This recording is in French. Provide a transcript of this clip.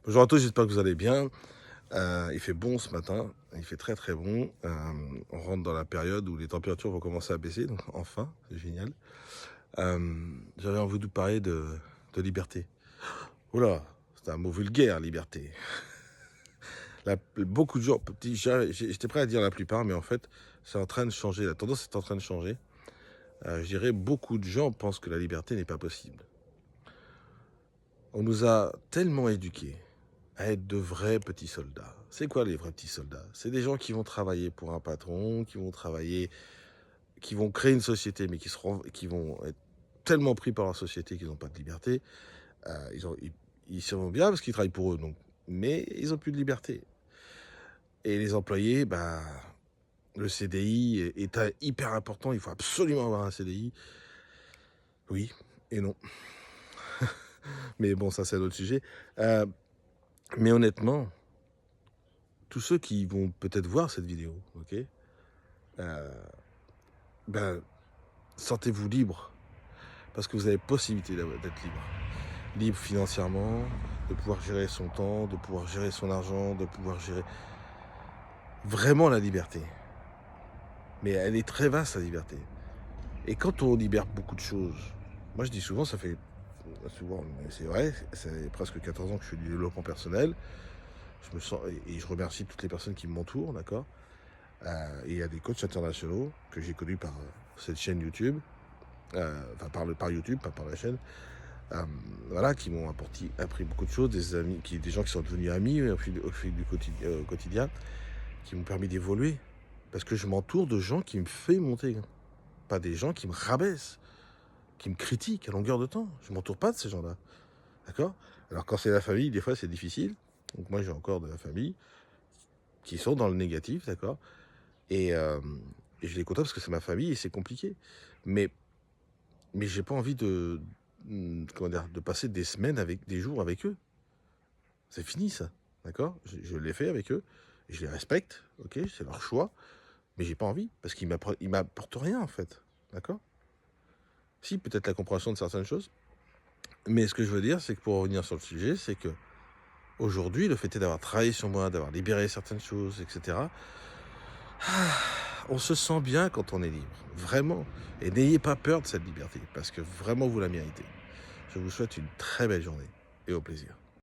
Bonjour à tous, j'espère que vous allez bien. Il fait bon ce matin, il fait très très bon. On rentre dans la période où les températures vont commencer à baisser, donc enfin, c'est génial. J'avais envie de vous parler de liberté. Oula, c'est un mot vulgaire, liberté. Beaucoup de gens, j'étais prêt à dire la plupart, mais en fait, c'est en train de changer. La tendance est en train de changer. Je dirais, beaucoup de gens pensent que la liberté n'est pas possible. On nous a tellement éduqués à être de vrais petits soldats. C'est quoi les vrais petits soldats? C'est des gens qui vont travailler pour un patron, qui vont créer une société, mais qui vont être tellement pris par leur société qu'ils n'ont pas de liberté. Ils sont bien parce qu'ils travaillent pour eux, donc, mais ils n'ont plus de liberté. Et les employés, le CDI est hyper important, il faut absolument avoir un CDI. Oui et non. Mais bon, ça c'est un autre sujet. Mais honnêtement, tous ceux qui vont peut-être voir cette vidéo, ok, euh, ben, sentez-vous libre, parce que vous avez possibilité d'être libre. Libre financièrement, de pouvoir gérer son temps, de pouvoir gérer son argent, de pouvoir gérer vraiment la liberté. Mais elle est très vaste, la liberté. Et quand on libère beaucoup de choses, moi je dis souvent, mais c'est vrai, c'est presque 14 ans que je fais du développement personnel. Je me sens, et je remercie toutes les personnes qui m'entourent, d'accord. Et il y a des coachs internationaux que j'ai connus par cette chaîne YouTube, par YouTube, pas par la chaîne, voilà, qui m'ont appris beaucoup de choses, des gens qui sont devenus amis au fil du quotidien, qui m'ont permis d'évoluer. Parce que je m'entoure de gens qui me font monter, pas des gens qui me rabaissent, qui me critiquent à longueur de temps. Je m'entoure pas de ces gens-là, d'accord? Alors quand c'est la famille, des fois c'est difficile. Donc moi j'ai encore de la famille qui sont dans le négatif, d'accord? Et, euh, et je les côtoie parce que c'est ma famille et c'est compliqué. Mais, mais j'ai pas envie comment dire, de passer des jours avec eux. C'est fini ça, d'accord? Je l'ai fait avec eux, je les respecte, ok, c'est leur choix, mais j'ai pas envie, parce qu'ils m'apportent rien en fait, d'accord? Si, peut-être la compréhension de certaines choses, mais ce que je veux dire, c'est que pour revenir sur le sujet, c'est que aujourd'hui, le fait est d'avoir travaillé sur moi, d'avoir libéré certaines choses, etc., on se sent bien quand on est libre, vraiment. Et n'ayez pas peur de cette liberté, parce que vraiment vous la méritez. Je vous souhaite une très belle journée, et au plaisir.